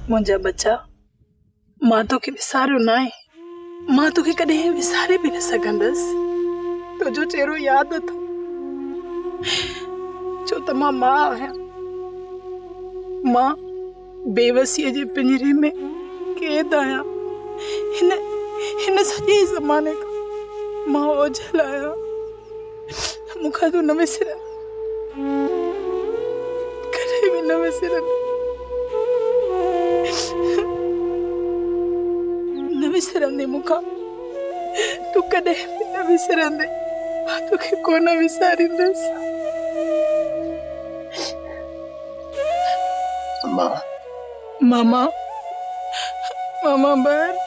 मुंहिंजा बच्चा, मां तोखे विसारियो न आहे। मां तोखे कॾहिं विसारे बि न सघंदसि। तुंहिंजो चेहरो यादि अथो, छो त मां मां आहियां। मां बेवसीअ जे पिंजरे में कैद आहियां। हिन सॼे ज़माने खां मां ओझल आहियां। मूंखां तूं न विसर, कॾहिं बि न विसर, न विसरंदे मूंखां। तूं कॾहिं बि न विसरंदे, मां तोखे कोन विसारींदसि। मामा, मामा ॿाहिरि,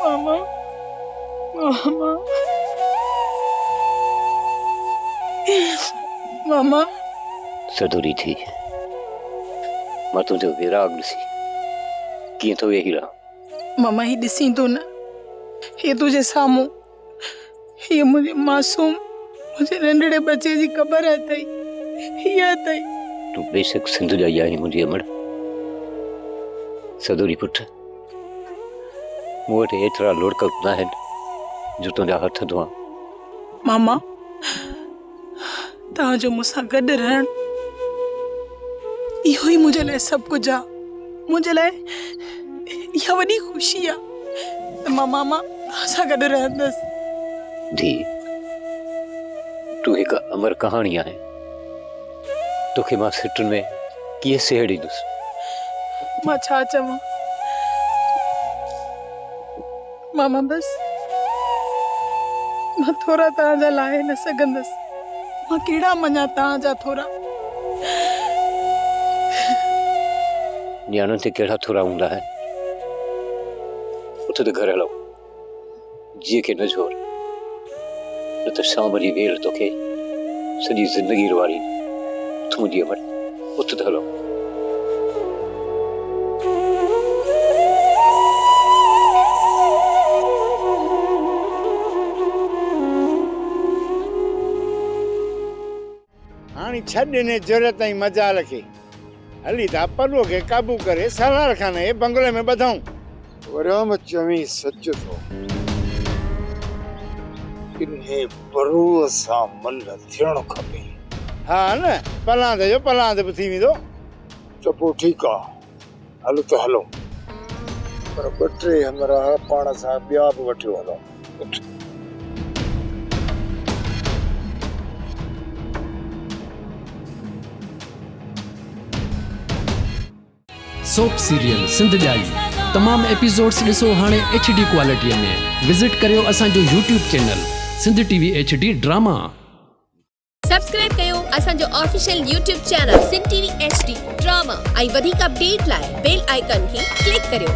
मामा, मामा, मामा। सदोरी थी, मां तुंहिंजो विराग ॾिसी कीअं थो वेही रहां। मामा ही ॾिसी तो न, हे तुझे साम्हूं, हे मुंहिंजे मासूम, मुंहिंजे नंढड़े बच्चे जी ख़बर अथई, हीअ अथई। तूं बेशक सिंध जा ई आहीं मुंहिंजी अमड़। सदोरी पुट, मूं वटि एतिरा लुड़क न आहिनि जो तुंहिंजा हथ धोआं। मामा, तव्हांजो मूंसां गॾु रहण इहो ई मुंहिंजे लाइ सभु कुझु आहे। मुंहिंजे लाइ इहा वॾी ख़ुशी आहे त मां मामा तव्हां सां गॾु रहंदसि। धी, तूं हिकु अमर कहाणी आहे। तोखे मां सिटुनि में कीअं सेहड़ींदुसि। मां छा चवां मामा, बसि मां थोरा तव्हांजा लाहे न सघंदसि। मां कहिड़ा मञा तव्हांजा थोरा। न्याणनि ते कहिड़ा थोरा हूंदा आहिनि। उथ त घर हलो, जीअ खे न जोर, न त शाम जी वेल तोखे सॼी ज़िंदगी रुवारी। उथ मुंहिंजी अमड़, उथ त हलो। हाणे छॾ हिन ज़रूरत ऐं मजाल खे। हली था पलूअ खे काबू करे सलार खाने जे बंगले में ॿधऊं। वराम चवी सच थो, इन्हे बरूअ सां मल थियणु खपे। हा न, पलांद जो पलांद बि थी वेंदो। त पोइ ठीकु आहे, हल त हलो। पर ॿ टे हमराह पाण सां ॿिया बि वठी हलो। सोप सीरियल सिंध जाई तमाम एपिसोड्स ॾिसो हाणे HD क्वालिटीअ में। विज़िट करियो असांजो YouTube channel Sindh TV HD drama. Subscribe कयो असांजो official YouTube channel Sindh TV HD drama ऐं वधीक अपडेट लाइ बेल आइकन खे क्लिक करियो।